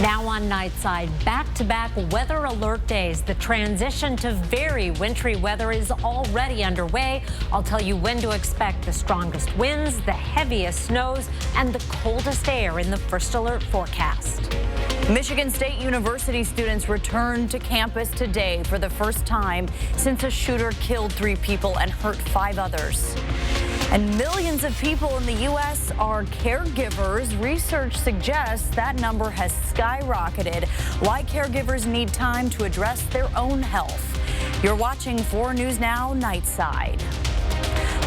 Now on Nightside, back-to-back weather alert days. The transition to very wintry weather is already underway. I'll tell you when to expect the strongest winds, the heaviest snows, and the coldest air in the first alert forecast. Michigan State University students returned to campus today for the first time since a shooter killed 3 people and hurt 5 others. And millions of people in the U.S. are caregivers. Research suggests that number has skyrocketed. Why caregivers need time to address their own health. You're watching 4 News Now Nightside.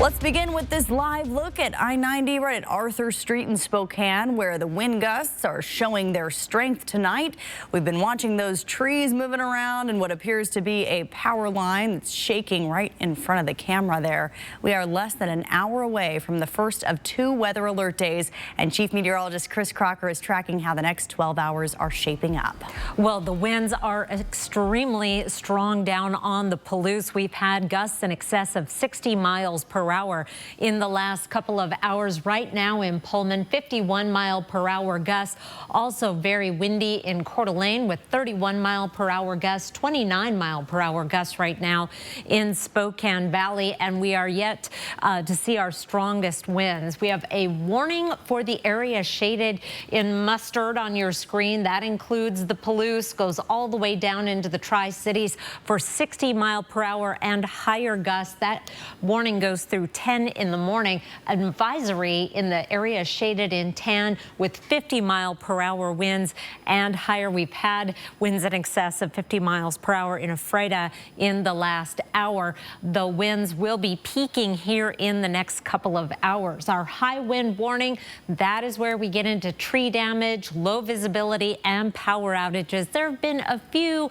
Let's begin with this live look at I-90 right at Arthur Street in Spokane, where the wind gusts are showing their strength tonight. We've been watching those trees moving around and what appears to be a power line that's shaking right in front of the camera there. We are less than an hour away from the first of 2 weather alert days, and Chief Meteorologist Chris Crocker is tracking how the next 12 hours are shaping up. Well, the winds are extremely strong down on the Palouse. We've had gusts in excess of 60 miles per hour in the last couple of hours. Right now in Pullman, 51-mile-per-hour gusts. Also very windy in Coeur d'Alene with 31-mile-per-hour gusts, 29-mile-per-hour gusts right now in Spokane Valley. And we are yet to see our strongest winds. We have a warning for the area shaded in mustard on your screen. That includes the Palouse, goes all the way down into the Tri-Cities for 60-mile-per-hour and higher gusts. That warning goes through 10 in the morning. An advisory in the area shaded in tan with 50-mile-per-hour winds and higher. We've had winds in excess of 50 miles per hour in Ephrata in the last hour. The winds will be peaking here in the next couple of hours. Our high wind warning, that is where we get into tree damage, low visibility, and power outages. There have been a few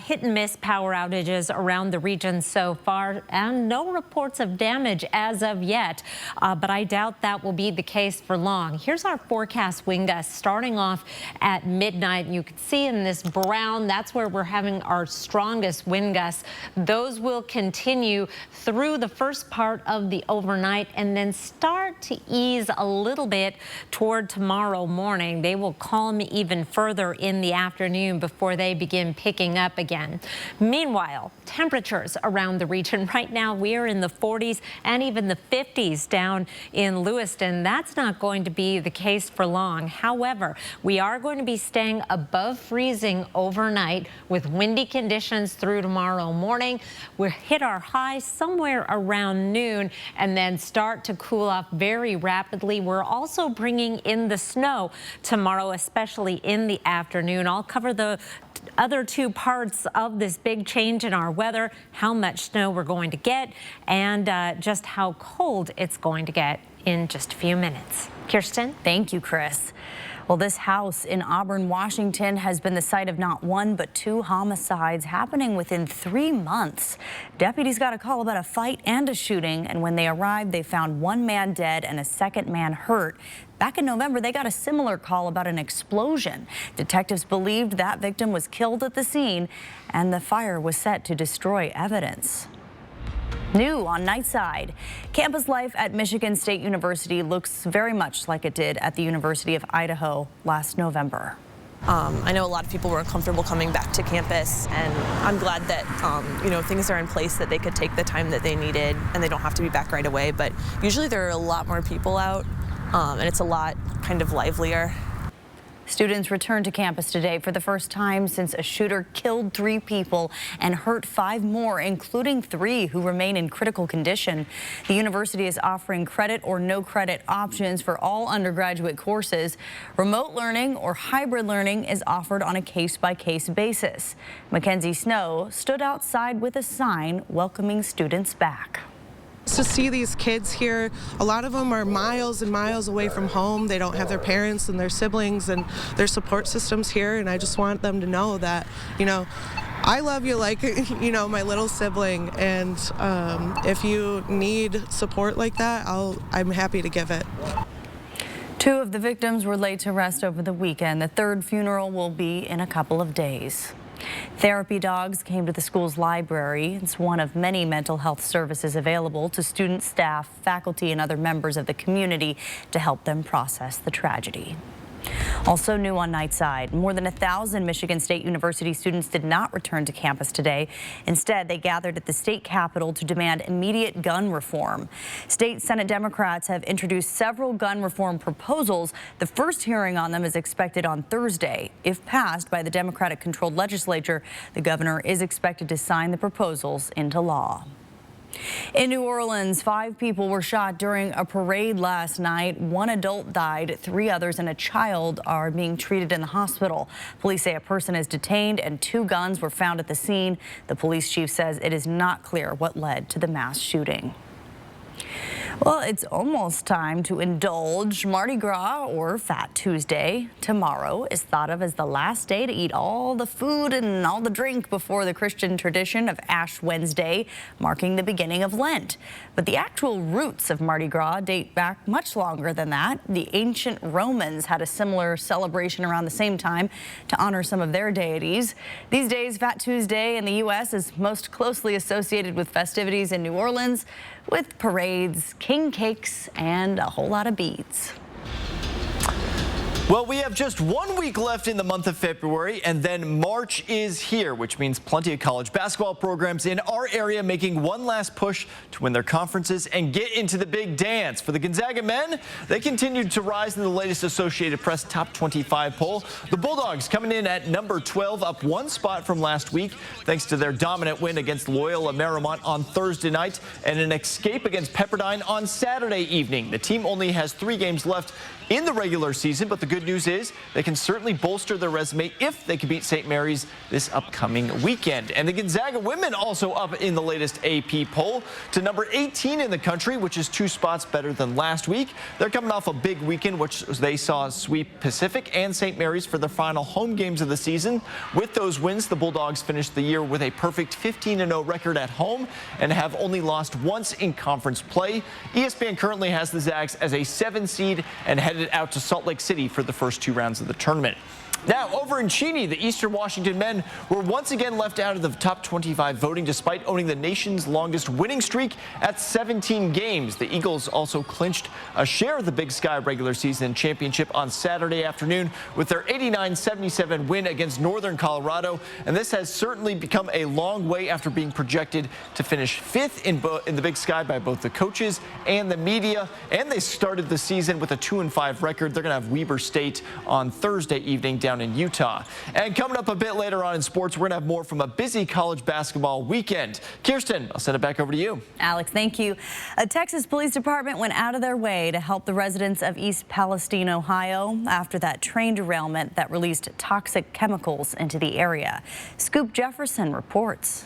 hit and miss power outages around the region so far, and no reports of damage as of yet, but I doubt that will be the case for long. Here's our forecast wind gusts starting off at midnight. You can see in this brown, that's where we're having our strongest wind gusts. Those will continue through the first part of the overnight and then start to ease a little bit toward tomorrow morning. They will calm even further in the afternoon before they begin picking up again. Meanwhile, temperatures around the region right now, we are in the 40s and even the 50s down in Lewiston. That's not going to be the case for long. However, we are going to be staying above freezing overnight with windy conditions through tomorrow morning. We'll hit our high somewhere around noon and then start to cool off very rapidly. We're also bringing in the snow tomorrow, especially in the afternoon. I'll cover the other 2 parts of this big change in our weather, how much snow we're going to get, and just how cold it's going to get in just a few minutes. Kirsten? Thank you, Chris. Well, this house in Auburn, Washington has been the site of not 1 but 2 homicides happening within 3 months. Deputies got a call about a fight and a shooting, and when they arrived, they found 1 man dead and a 2nd man hurt. Back in November, they got a similar call about an explosion. Detectives believed that victim was killed at the scene, and the fire was set to destroy evidence. New on Nightside, campus life at Michigan State University looks very much like it did at the University of Idaho last November. I know a lot of people were uncomfortable coming back to campus, and I'm glad that things are in place that they could take the time that they needed and they don't have to be back right away. But usually there are a lot more people out, and it's a lot kind of livelier. Students returned to campus today for the first time since a shooter killed 3 people and hurt 5 more, including 3 who remain in critical condition. The university is offering credit or no credit options for all undergraduate courses. Remote learning or hybrid learning is offered on a case-by-case basis. Mackenzie Snow stood outside with a sign welcoming students back. To see these kids here, a lot of them are miles and miles away from home. They don't have their parents and their siblings and their support systems here, and I just want them to know that, I love you like, my little sibling, and if you need support like that, I'm happy to give it. 2 of the victims were laid to rest over the weekend. The 3rd funeral will be in a couple of days. Therapy dogs came to the school's library. It's one of many mental health services available to students, staff, faculty, and other members of the community to help them process the tragedy. Also new on Nightside, more than 1,000 Michigan State University students did not return to campus today. Instead, they gathered at the state capitol to demand immediate gun reform. State Senate Democrats have introduced several gun reform proposals. The first hearing on them is expected on Thursday. If passed by the Democratic-controlled legislature, the governor is expected to sign the proposals into law. In New Orleans, 5 people were shot during a parade last night. 1 adult died, 3 others and a child are being treated in the hospital. Police say a person is detained and 2 guns were found at the scene. The police chief says it is not clear what led to the mass shooting. Well, it's almost time to indulge. Mardi Gras, or Fat Tuesday, tomorrow is thought of as the last day to eat all the food and all the drink before the Christian tradition of Ash Wednesday, marking the beginning of Lent. But the actual roots of Mardi Gras date back much longer than that. The ancient Romans had a similar celebration around the same time to honor some of their deities. These days, Fat Tuesday in the U.S. is most closely associated with festivities in New Orleans, with parades, king cakes, and a whole lot of beads. Well, we have just 1 week left in the month of February, and then March is here, which means plenty of college basketball programs in our area making one last push to win their conferences and get into the big dance. For the Gonzaga men, they continued to rise in the latest Associated Press Top 25 poll. The Bulldogs coming in at number 12, up 1 spot from last week, thanks to their dominant win against Loyola Marymount on Thursday night and an escape against Pepperdine on Saturday evening. The team only has 3 games left in the regular season, but the good news is they can certainly bolster their resume if they can beat St. Mary's this upcoming weekend. And the Gonzaga women also up in the latest AP poll to number 18 in the country, which is 2 spots better than last week. They're coming off a big weekend, which they saw sweep Pacific and St. Mary's for their final home games of the season. With those wins, the Bulldogs finished the year with a perfect 15-0 record at home and have only lost once in conference play. ESPN currently has the Zags as a 7 seed and headed out to Salt Lake City for the first 2 rounds of the tournament. Now, over in Cheney, the Eastern Washington men were once again left out of the top 25 voting despite owning the nation's longest winning streak at 17 games. The Eagles also clinched a share of the Big Sky regular season championship on Saturday afternoon with their 89-77 win against Northern Colorado. And this has certainly become a long way after being projected to finish 5th in the Big Sky by both the coaches and the media. And they started the season with a 2-5 record. They're going to have Weber State on Thursday evening down in Utah. And coming up a bit later on in sports, we're going to have more from a busy college basketball weekend. Kirsten, I'll send it back over to you. Alex, thank you. A Texas Police Department went out of their way to help the residents of East Palestine, Ohio, after that train derailment that released toxic chemicals into the area. Scoop Jefferson reports.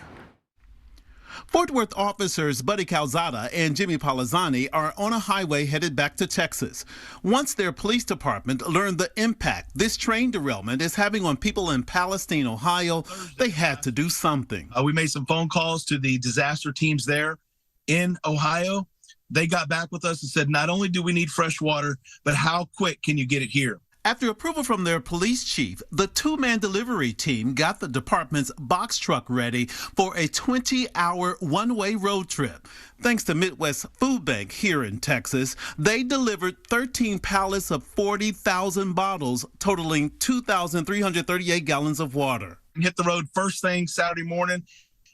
Fort Worth officers Buddy Calzada and Jimmy Palazzani are on a highway headed back to Texas. Once their police department learned the impact this train derailment is having on people in Palestine, Ohio, they had to do something. We made some phone calls to the disaster teams there in Ohio. They got back with us and said, not only do we need fresh water, but how quick can you get it here? After approval from their police chief, the 2-man delivery team got the department's box truck ready for a 20-hour one-way road trip. Thanks to Midwest Food Bank here in Texas, they delivered 13 pallets of 40,000 bottles, totaling 2,338 gallons of water. We hit the road first thing Saturday morning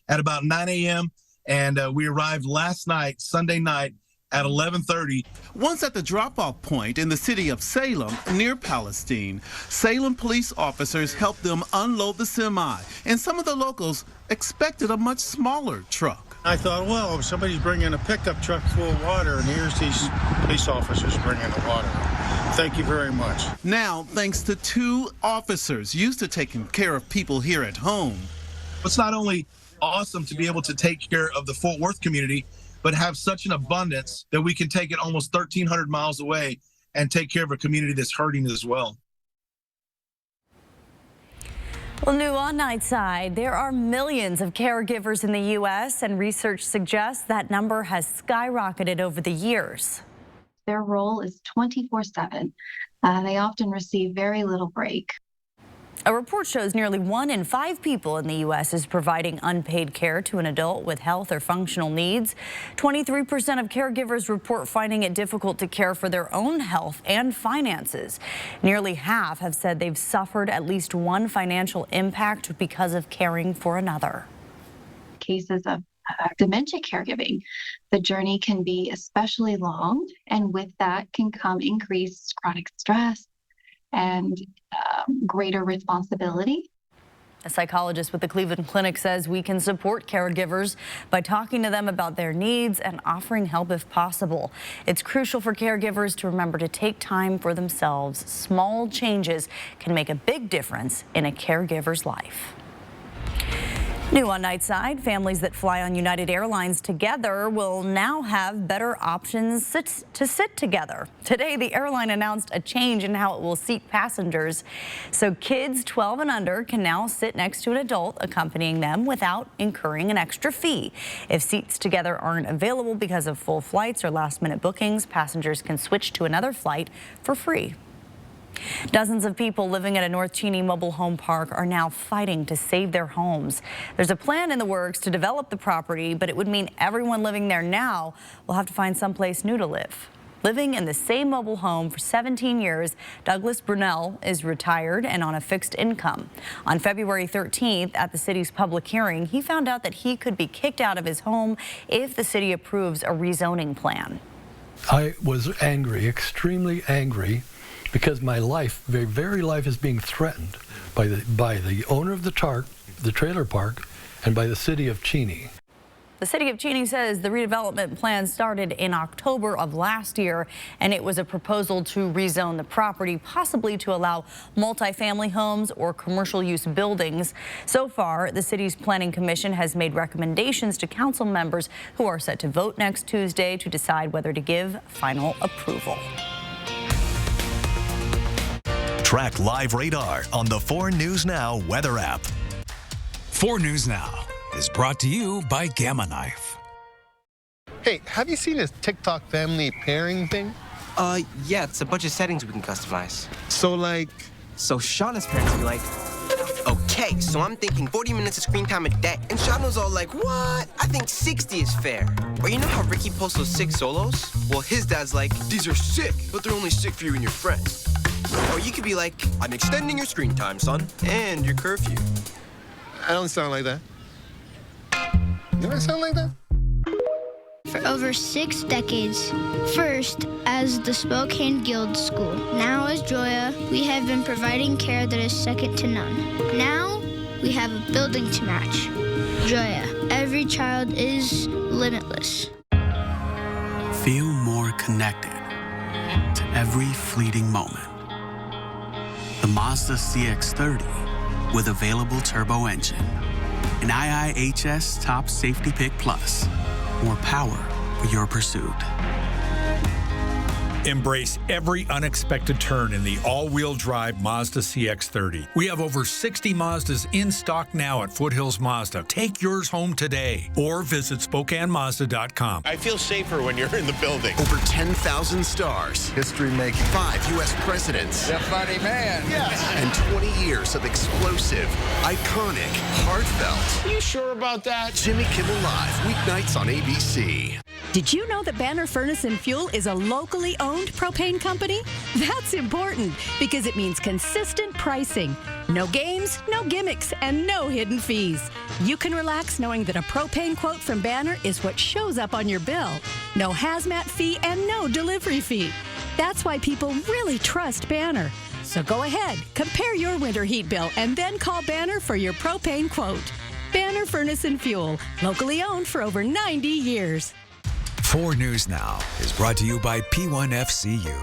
at about 9 a.m., and we arrived last night, Sunday night, at 11:30. Once at the drop-off point in the city of Salem, near Palestine, Salem police officers helped them unload the semi, and some of the locals expected a much smaller truck. I thought, well, somebody's bringing a pickup truck full of water, and here's these police officers bringing the water. Thank you very much. Now, thanks to 2 officers used to taking care of people here at home. It's not only awesome to be able to take care of the Fort Worth community, but have such an abundance that we can take it almost 1,300 miles away and take care of a community that's hurting as well. Well, new on Nightside, there are millions of caregivers in the U.S., and research suggests that number has skyrocketed over the years. Their role is 24/7. They often receive very little break. A report shows nearly 1 in 5 people in the U.S. is providing unpaid care to an adult with health or functional needs. 23% of caregivers report finding it difficult to care for their own health and finances. Nearly half have said they've suffered at least one financial impact because of caring for another. Cases of dementia caregiving, the journey can be especially long, and with that can come increased chronic stress and greater responsibility. A psychologist with the Cleveland Clinic says we can support caregivers by talking to them about their needs and offering help if possible. It's crucial for caregivers to remember to take time for themselves. Small changes can make a big difference in a caregiver's life. New on Nightside, families that fly on United Airlines together will now have better options to sit together. Today, the airline announced a change in how it will seat passengers. So kids 12 and under can now sit next to an adult accompanying them without incurring an extra fee. If seats together aren't available because of full flights or last-minute bookings, passengers can switch to another flight for free. Dozens of people living at a North Cheney mobile home park are now fighting to save their homes. There's a plan in the works to develop the property, but it would mean everyone living there now will have to find someplace new to live. Living in the same mobile home for 17 years, Douglas Brunell is retired and on a fixed income. On February 13th, at the city's public hearing, he found out that he could be kicked out of his home if the city approves a rezoning plan. I was angry, extremely angry, because my life, very life, is being threatened by the owner of the trailer park, and by the city of Cheney. The city of Cheney says the redevelopment plan started in October of last year, and it was a proposal to rezone the property, possibly to allow multifamily homes or commercial use buildings. So far, the city's planning commission has made recommendations to council members who are set to vote next Tuesday to decide whether to give final approval. Track live radar on the 4 News Now weather app. 4 News Now is brought to you by Gamma Knife. Hey, have you seen this TikTok family pairing thing? Yeah, it's a bunch of settings we can customize. So Shauna's parents be like, okay, so I'm thinking 40 minutes of screen time a day. And Shauna's all like, what? I think 60 is fair. Or you know how Ricky posts those 6 solos? Well, his dad's like, these are sick, but they're only sick for you and your friends. Or you could be like, I'm extending your screen time, son, and your curfew. I don't sound like that. Do I sound like that? For over 6 decades. First, as the Spokane Guild School. Now as Joya, we have been providing care that is second to none. Now, we have a building to match. Joya, every child is limitless. Feel more connected to every fleeting moment. The Mazda CX-30 with available turbo engine. An IIHS Top Safety Pick Plus. More power for your pursuit. Embrace every unexpected turn in the all-wheel drive Mazda CX-30. We have over 60 Mazdas in stock now at Foothills Mazda. Take yours home today or visit SpokaneMazda.com. I feel safer when you're in the building. Over 10,000 stars. History making. 5 U.S. presidents. The funny man. Yes. And 20 years of explosive, iconic, heartfelt. Are you sure about that? Jimmy Kimmel Live, weeknights on ABC. Did you know that Banner Furnace and Fuel is a locally owned propane company? That's important because it means consistent pricing. No games, no gimmicks, and no hidden fees. You can relax knowing that a propane quote from Banner is what shows up on your bill. No hazmat fee and no delivery fee. That's why people really trust Banner. So go ahead, compare your winter heat bill, and then call Banner for your propane quote. Banner Furnace and Fuel, locally owned for over 90 years. 4 News Now is brought to you by P1FCU.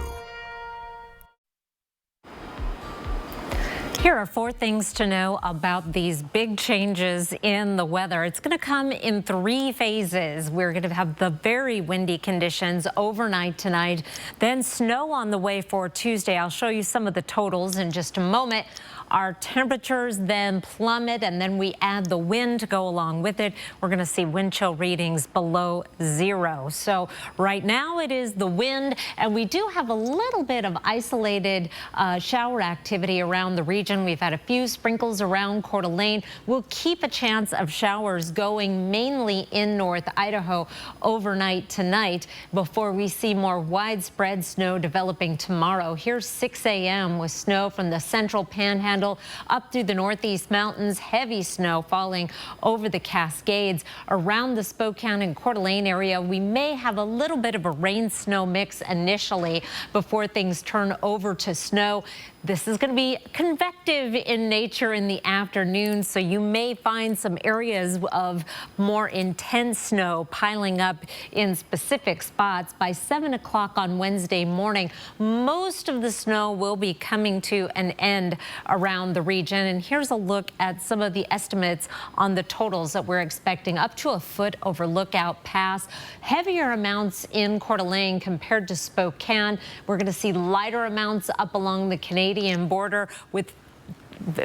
Here are 4 things to know about these big changes in the weather. It's going to come in 3 phases. We're going to have the very windy conditions overnight tonight, then snow on the way for Tuesday. I'll show you some of the totals in just a moment. Our temperatures then plummet, and then we add the wind to go along with it. We're going to see wind chill readings below 0. So right now it is the wind, and we do have a little bit of isolated shower activity around the region. region. We've had a few sprinkles around Coeur d'Alene. We'll keep a chance of showers going mainly in North Idaho overnight tonight before we see more widespread snow developing tomorrow. Here's 6 a.m. with snow from the central panhandle up through the northeast mountains. Heavy snow falling over the Cascades. Around the Spokane and Coeur d'Alene area, we may have a little bit of a rain-snow mix initially before things turn over to snow. This is going to be convective in nature in the afternoon, so you may find some areas of more intense snow piling up in specific spots. By 7 o'clock on Wednesday morning, most of the snow will be coming to an end around the region. And here's a look at some of the estimates on the totals that we're expecting. Up to a foot over Lookout Pass. Heavier amounts in Coeur d'Alene compared to Spokane. We're going to see lighter amounts up along the Canadian border, with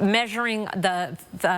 measuring the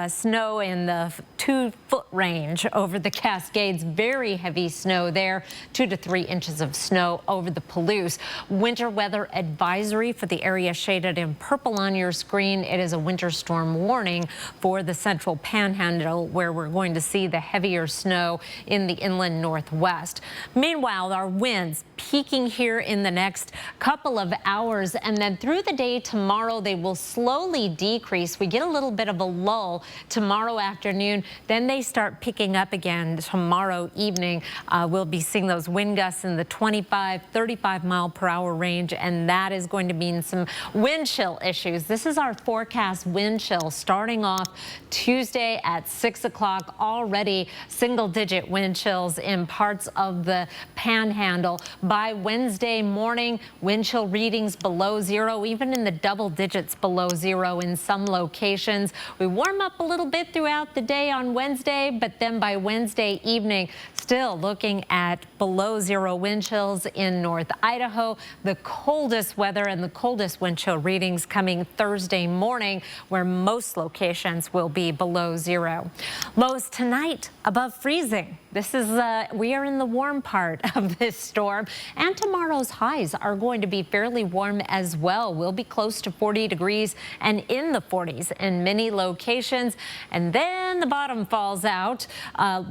snow in the 2-foot range over the Cascades. Very heavy snow there, 2 to 3 inches of snow over the Palouse. Winter weather advisory for the area shaded in purple on your screen. It is a winter storm warning for the central panhandle, where we're going to see the heavier snow in the inland northwest. Meanwhile, our winds peaking here in the next couple of hours, and then through the day tomorrow they will slowly decrease. We get a little bit of a lull tomorrow afternoon, then they start picking up again tomorrow evening. We'll be seeing those wind gusts in the 25-35 mile per hour range, and that is going to mean some wind chill issues. This is our forecast wind chill starting off Tuesday at 6 o'clock. Already single-digit wind chills in parts of the panhandle. By Wednesday morning, wind chill readings below zero, even in the double digits below zero in some locations. We warm up a little bit throughout the day on Wednesday, but then by Wednesday evening, still looking at below zero wind chills in North Idaho. The coldest weather and the coldest wind chill readings coming Thursday morning, where most locations will be below zero. Lows tonight above freezing. This is we are in the warm part of this storm, and tomorrow's highs are going to be fairly warm as well. We'll be close to 40 degrees and in the 40s in many locations, and then the bottom falls out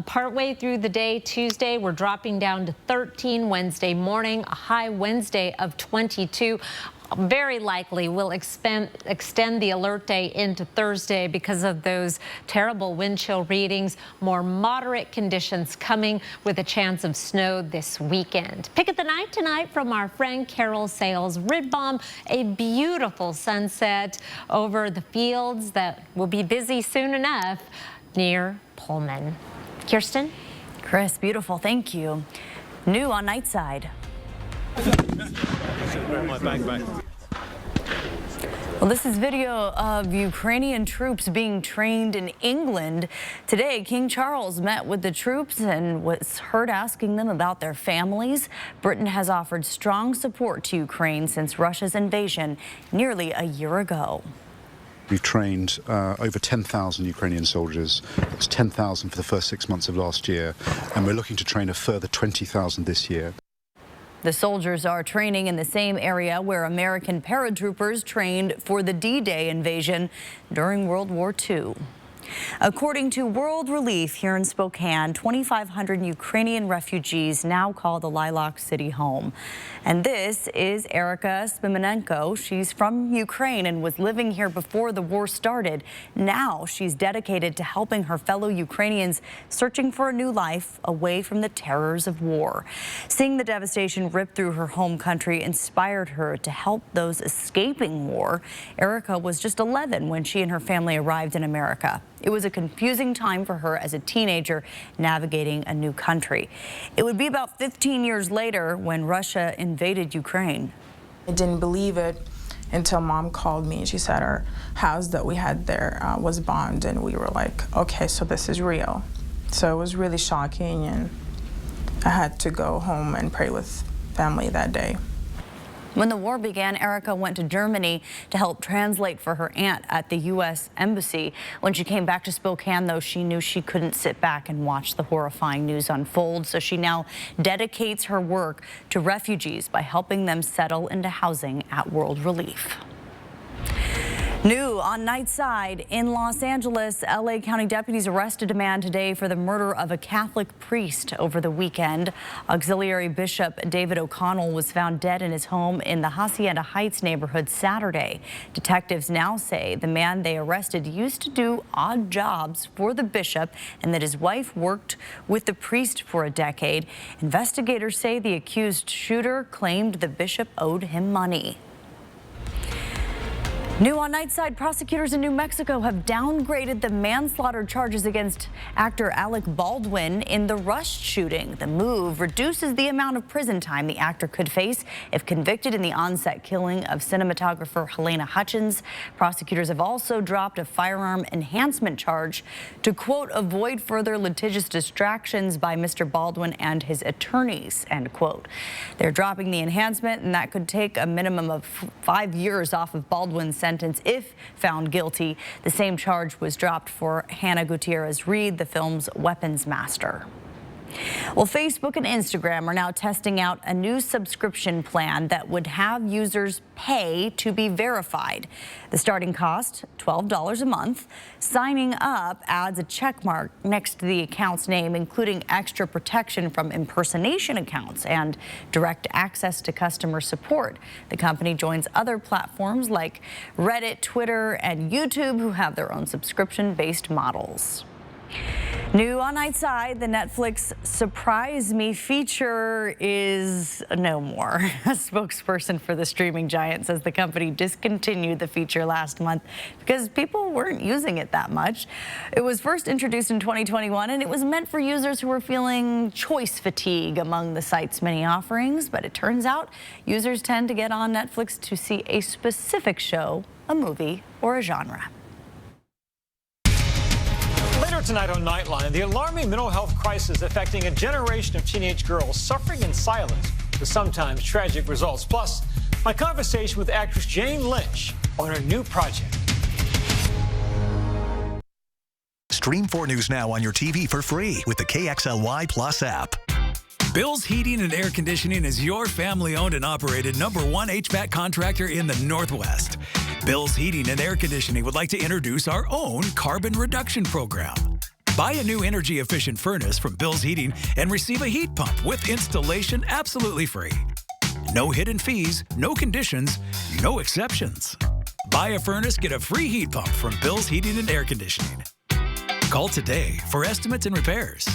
partway through the day. Tuesday, we're dropping down to 13. Wednesday morning, a high Wednesday of 22. Very likely will extend the alert day into Thursday because of those terrible wind chill readings. More moderate conditions coming with a chance of snow this weekend. Pick of the night tonight from our friend Carol Sales Ridbom. A beautiful sunset over the fields that will be busy soon enough near Pullman. Kirsten? Chris, beautiful. Thank you. New on Nightside. Well, this is video of Ukrainian troops being trained in England. Today, King Charles met with the troops and was heard asking them about their families. Britain has offered strong support to Ukraine since Russia's invasion nearly a year ago. We've trained over 10,000 Ukrainian soldiers. It was 10,000 for the first 6 months of last year, and we're looking to train a further 20,000 this year. The soldiers are training in the same area where American paratroopers trained for the D-Day invasion during World War II. According to World Relief here in Spokane, 2,500 Ukrainian refugees now call the Lilac City home. And this is Erica Spimenenko. She's from Ukraine and was living here before the war started. Now she's dedicated to helping her fellow Ukrainians searching for a new life away from the terrors of war. Seeing the devastation rip through her home country inspired her to help those escaping war. Erica was just 11 when she and her family arrived in America. It was a confusing time for her as a teenager navigating a new country. It would be about 15 years later when Russia invaded Ukraine. I didn't believe it until Mom called me and she said our house that we had there was bombed, and we were like, okay, so this is real. So it was really shocking, and I had to go home and pray with family that day. When the war began, Erica went to Germany to help translate for her aunt at the U.S. Embassy. When she came back to Spokane, though, she knew she couldn't sit back and watch the horrifying news unfold. So she now dedicates her work to refugees by helping them settle into housing at World Relief. New on Nightside in Los Angeles, LA County deputies arrested a man today for the murder of a Catholic priest over the weekend. Auxiliary Bishop David O'Connell was found dead in his home in the Hacienda Heights neighborhood Saturday. Detectives now say the man they arrested used to do odd jobs for the bishop and that his wife worked with the priest for a decade. Investigators say the accused shooter claimed the bishop owed him money. New on Nightside, prosecutors in New Mexico have downgraded the manslaughter charges against actor Alec Baldwin in the Rush shooting. The move reduces the amount of prison time the actor could face if convicted in the on-set killing of cinematographer Helena Hutchins. Prosecutors have also dropped a firearm enhancement charge to, quote, avoid further litigious distractions by Mr. Baldwin and his attorneys, end quote. They're dropping the enhancement, and that could take a minimum of 5 years off of Baldwin's sentence if found guilty. The same charge was dropped for Hannah Gutierrez-Reed, the film's weapons master. Well, Facebook and Instagram are now testing out a new subscription plan that would have users pay to be verified. The starting cost, $12 a month. Signing up adds a check mark next to the account's name, including extra protection from impersonation accounts and direct access to customer support. The company joins other platforms like Reddit, Twitter, and YouTube, who have their own subscription-based models. New on Nightside, the Netflix Surprise Me feature is no more. A spokesperson for the streaming giant says the company discontinued the feature last month because people weren't using it that much. It was first introduced in 2021, and it was meant for users who were feeling choice fatigue among the site's many offerings. But it turns out users tend to get on Netflix to see a specific show, a movie, or a genre. Later tonight on Nightline, the alarming mental health crisis affecting a generation of teenage girls suffering in silence with sometimes tragic results. Plus, my conversation with actress Jane Lynch on her new project. Stream 4 News Now on your TV for free with the KXLY Plus app. Bill's Heating and Air Conditioning is your family-owned and operated #1 HVAC contractor in the Northwest. Bill's Heating and Air Conditioning would like to introduce our own carbon reduction program. Buy a new energy-efficient furnace from Bill's Heating and receive a heat pump with installation absolutely free. No hidden fees, no conditions, no exceptions. Buy a furnace, get a free heat pump from Bill's Heating and Air Conditioning. Call today for estimates and repairs.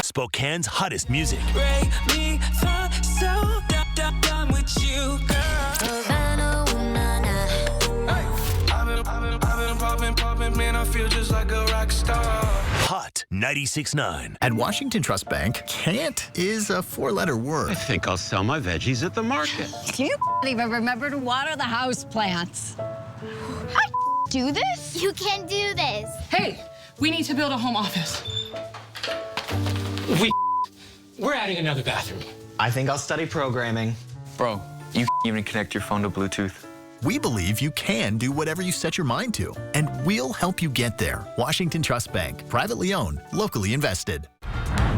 Spokane's hottest music. Break me for so done with you, girl. I've been popping, man, I feel just like a rock star. Hot 96.9. At Washington Trust Bank, can't is a 4-letter word. I think I'll sell my veggies at the market. Do you even remember to water the house plants? I do this? You can do this. Hey, we need to build a home office. We're adding another bathroom. I think I'll study programming. Bro, you even connect your phone to Bluetooth. We believe you can do whatever you set your mind to, and we'll help you get there. Washington Trust Bank, privately owned, locally invested.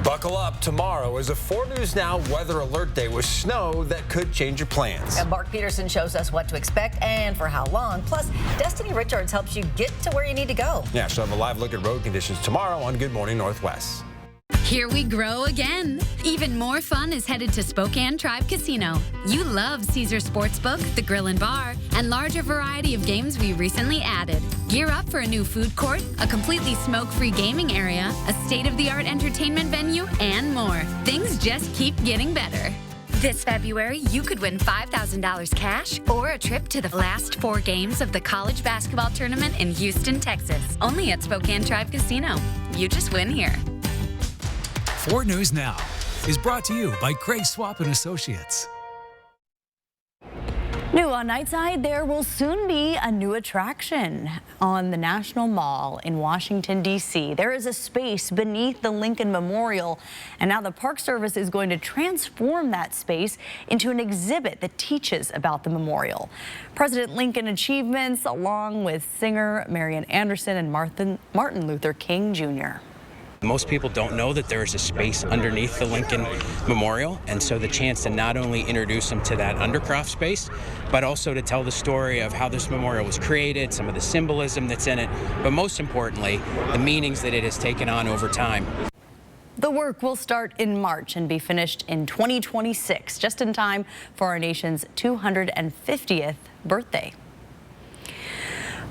Buckle up. Tomorrow is a 4 News Now weather alert day with snow that could change your plans. And Mark Peterson shows us what to expect and for how long. Plus, Destiny Richards helps you get to where you need to go. Yeah, she'll have a live look at road conditions tomorrow on Good Morning Northwest. Here we grow again. Even more fun is headed to Spokane Tribe Casino. You love Caesar Sportsbook, the grill and bar, and larger variety of games we recently added. Gear up for a new food court, a completely smoke-free gaming area, a state-of-the-art entertainment venue, and more. Things just keep getting better. This February, you could win $5,000 cash or a trip to the last 4 games of the college basketball tournament in Houston, Texas. Only at Spokane Tribe Casino. You just win here. 4 News Now is brought to you by Craig Swap & Associates. New on Nightside, there will soon be a new attraction on the National Mall in Washington, D.C. There is a space beneath the Lincoln Memorial, and now the Park Service is going to transform that space into an exhibit that teaches about the memorial. President Lincoln achievements, along with singer Marian Anderson and Martin Luther King Jr. Most people don't know that there is a space underneath the Lincoln Memorial, and so the chance to not only introduce them to that undercroft space, but also to tell the story of how this memorial was created, some of the symbolism that's in it, but most importantly, the meanings that it has taken on over time. The work will start in March and be finished in 2026, just in time for our nation's 250th birthday.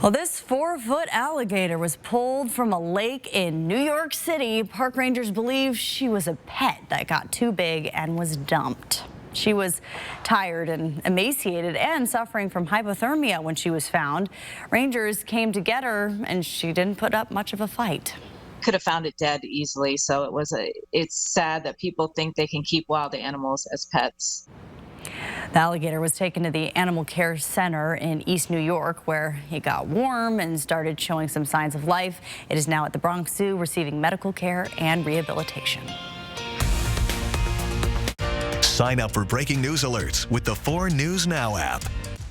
Well, this 4-foot alligator was pulled from a lake in New York City. Park rangers believe she was a pet that got too big and was dumped. She was tired and emaciated and suffering from hypothermia when she was found. Rangers came to get her, and she didn't put up much of a fight. Could have found it dead easily, so it's sad that people think they can keep wild animals as pets. The alligator was taken to the Animal Care Center in East New York, where he got warm and started showing some signs of life. It is now at the Bronx Zoo receiving medical care and rehabilitation. Sign up for breaking news alerts with the 4 News Now app.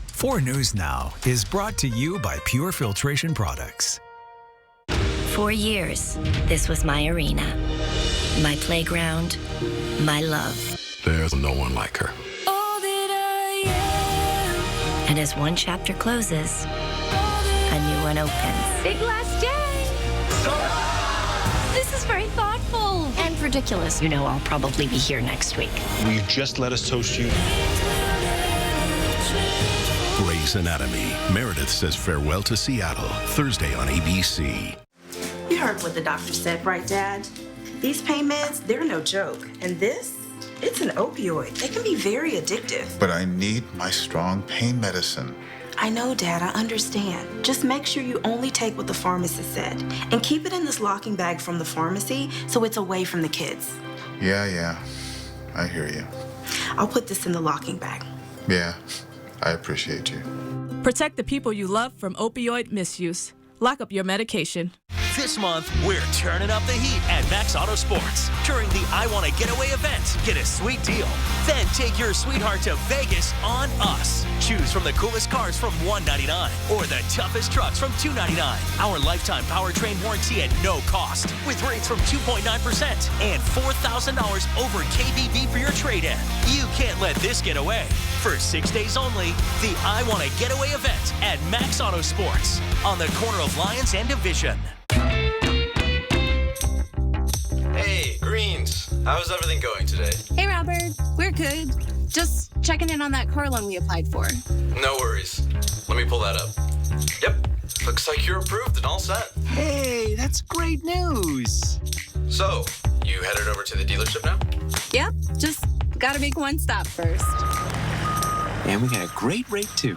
4 News Now is brought to you by Pure Filtration Products. For years, this was my arena, my playground, my love. There's no one like her. And as one chapter closes, a new one opens. Big last day. This is very thoughtful and ridiculous. You know I'll probably be here next week. Will you just let us toast you? Grey's Anatomy. Meredith says farewell to Seattle. Thursday on ABC. You heard what the doctor said, right, Dad? These pain meds, they're no joke. And this? It's an opioid. They can be very addictive. But I need my strong pain medicine. I know, Dad, I understand. Just make sure you only take what the pharmacist said. And keep it in this locking bag from the pharmacy so it's away from the kids. Yeah. I hear you. I'll put this in the locking bag. Yeah, I appreciate you. Protect the people you love from opioid misuse. Lock up your medication. This month, we're turning up the heat at Max Auto Sports. During the I Want to Getaway event, get a sweet deal. Then take your sweetheart to Vegas on us. Choose from the coolest cars from $199 or the toughest trucks from $299. Our lifetime powertrain warranty at no cost with rates from 2.9% and $4,000 over KBB for your trade-in. You can't let this get away. For 6 days only, the I Want to Getaway event at Max Auto Sports on the corner of Lyons and Division. Hey, Greens. How's everything going today? Hey, Robert. We're good. Just checking in on that car loan we applied for. No worries. Let me pull that up. Yep. Looks like you're approved and all set. Hey, that's great news. So, you headed over to the dealership now? Yep. Just gotta make one stop first. And we got a great rate, too.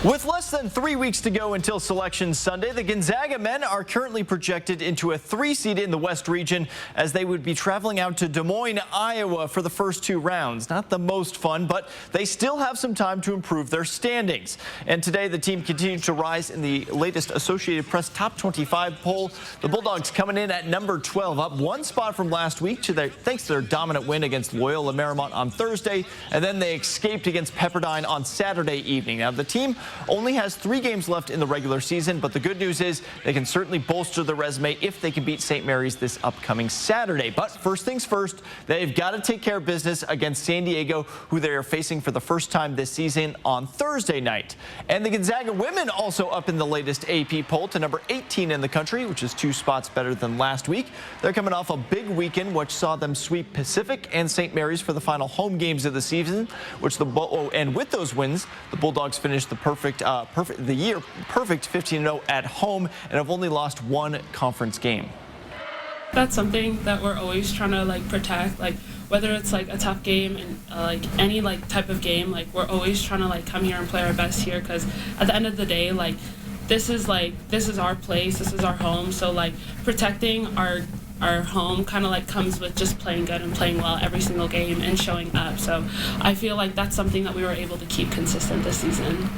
With less than 3 weeks to go until Selection Sunday, the Gonzaga men are currently projected into a 3 seed in the West region as they would be traveling out to Des Moines, Iowa for the first 2 rounds. Not the most fun, but they still have some time to improve their standings. And today the team continued to rise in the latest Associated Press Top 25 poll. The Bulldogs coming in at number 12, up 1 spot from last week thanks to their dominant win against Loyola Marymount on Thursday, and then they escaped against Pepperdine on Saturday evening. Now the team only has 3 games left in the regular season, but the good news is they can certainly bolster their resume if they can beat St. Mary's this upcoming Saturday. But first things first, they've got to take care of business against San Diego, who they are facing for the first time this season on Thursday night. And the Gonzaga women also up in the latest AP poll to number 18 in the country, which is 2 spots better than last week. They're coming off a big weekend, which saw them sweep Pacific and St. Mary's for the final home games of the season, and with those wins, the Bulldogs finished the perfect 15-0 at home and have only lost 1 conference game. That's something that we're always trying to protect, whether it's a tough game and any type of game, we're always trying to come here and play our best here, because at the end of the day, this is our place, this is our home, so protecting our home kind of comes with just playing good and playing well every single game and showing up. So I feel like that's something that we were able to keep consistent this season.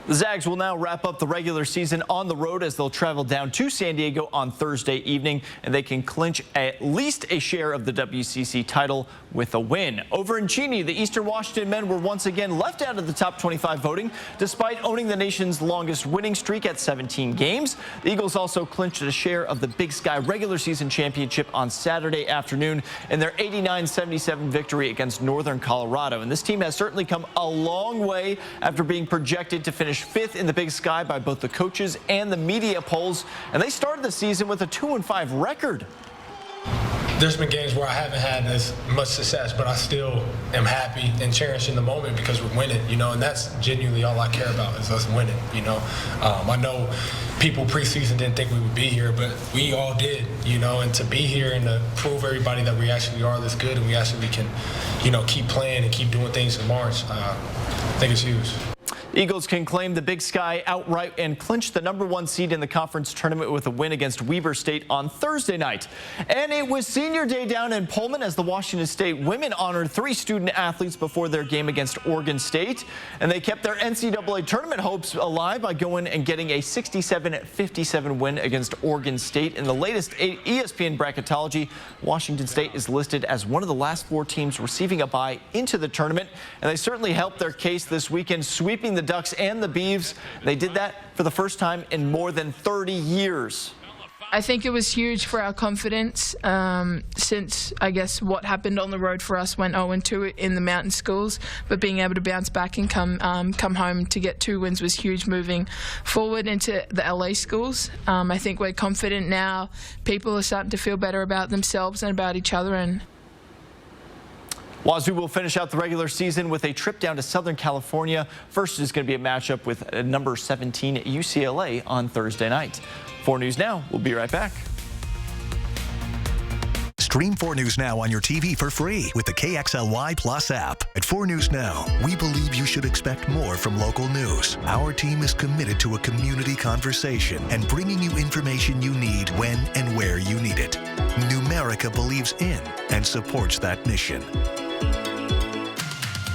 The Zags will now wrap up the regular season on the road as they'll travel down to San Diego on Thursday evening, and they can clinch at least a share of the WCC title with a win. Over in Cheney, the Eastern Washington men were once again left out of the top 25 voting, despite owning the nation's longest winning streak at 17 games. The Eagles also clinched a share of the Big Sky regular season championship on Saturday afternoon in their 89-77 victory against Northern Colorado. And this team has certainly come a long way after being projected to finish 5th in the Big Sky by both the coaches and the media polls, and they started the season with a 2-5 record. There's been games where I haven't had as much success, but I still am happy and cherishing the moment because we're winning, you know, and that's genuinely all I care about is us winning, you know. I know people preseason didn't think we would be here, but we all did, you know, and to be here and to prove everybody that we actually are this good and we actually can, you know, keep playing and keep doing things in March, I think it's huge. Eagles can claim the Big Sky outright and clinch the #1 seed in the conference tournament with a win against Weber State on Thursday night. And it was senior day down in Pullman as the Washington State women honored 3 student athletes before their game against Oregon State. And they kept their NCAA tournament hopes alive by going and getting a 67-57 win against Oregon State. In the latest ESPN bracketology, Washington State is listed as one of the last 4 teams receiving a bye into the tournament. And they certainly helped their case this weekend, sweeping the Ducks and the Beavs. They did that for the first time in more than 30 years. I think it was huge for our confidence since, I guess, what happened on the road for us went 0-2 in the mountain schools, but being able to bounce back and come home to get 2 wins was huge moving forward into the LA schools. I think we're confident now. People are starting to feel better about themselves and about each other. And Wazoo will finish out the regular season with a trip down to Southern California. First is going to be a matchup with number 17 UCLA on Thursday night. 4 News Now, we'll be right back. Stream 4 News Now on your TV for free with the KXLY Plus app. At 4 News Now, we believe you should expect more from local news. Our team is committed to a community conversation and bringing you information you need when and where you need it. Numerica believes in and supports that mission.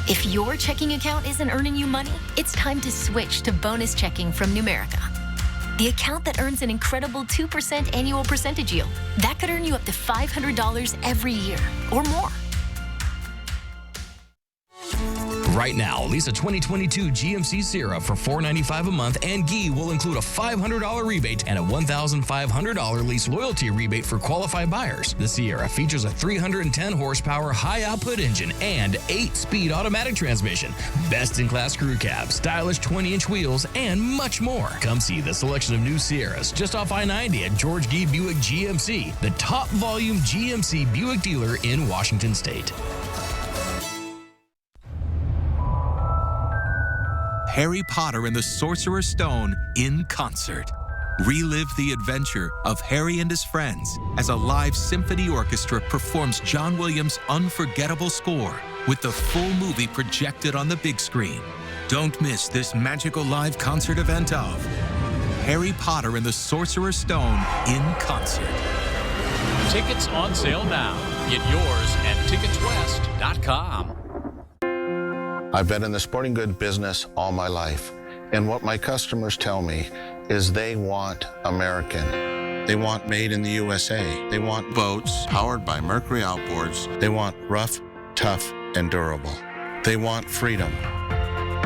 If your checking account isn't earning you money, it's time to switch to bonus checking from Numerica. The account that earns an incredible 2% annual percentage yield. That could earn you up to $500 every year or more. Right now, lease a 2022 GMC Sierra for $495 a month, and GE will include a $500 rebate and a $1,500 lease loyalty rebate for qualified buyers. The Sierra features a 310 horsepower high-output engine and 8-speed automatic transmission, best-in-class crew cab, stylish 20-inch wheels, and much more. Come see the selection of new Sierras just off I-90 at George G. Buick GMC, the top volume GMC Buick dealer in Washington State. Harry Potter and the Sorcerer's Stone in concert. Relive the adventure of Harry and his friends as a live symphony orchestra performs John Williams' unforgettable score with the full movie projected on the big screen. Don't miss this magical live concert event of Harry Potter and the Sorcerer's Stone in concert. Tickets on sale now. Get yours at ticketswest.com. I've been in the sporting goods business all my life, and what my customers tell me is they want American. They want made in the USA. They want boats powered by Mercury outboards. They want rough, tough, and durable. They want freedom.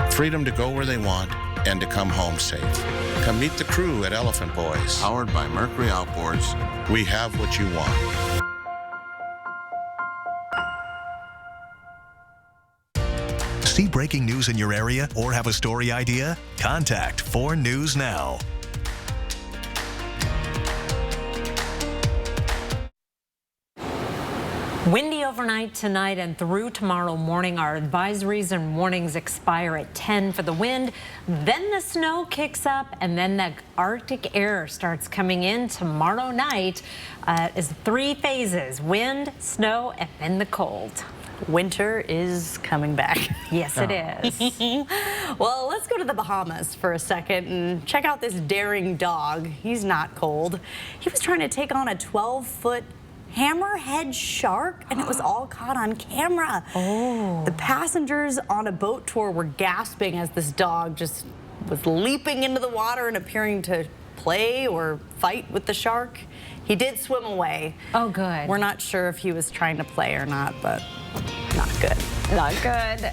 Freedom to go where they want and to come home safe. Come meet the crew at Elephant Boys. Powered by Mercury outboards, we have what you want. See breaking news in your area or have a story idea? Contact 4 News Now. Windy overnight tonight and through tomorrow morning. Our advisories and warnings expire at 10 for the wind. Then the snow kicks up, and then the Arctic air starts coming in tomorrow night. Is 3 phases: wind, snow, and then the cold. Winter is coming back. Yes, it is. Well, let's go to the Bahamas for a second and check out this daring dog. He's not cold. He was trying to take on a 12-foot hammerhead shark, and it was all caught on camera. The passengers on a boat tour were gasping as this dog just was leaping into the water and appearing to play or fight with the shark. He did swim away. Oh, good. We're not sure if he was trying to play or not, but not good. Not good.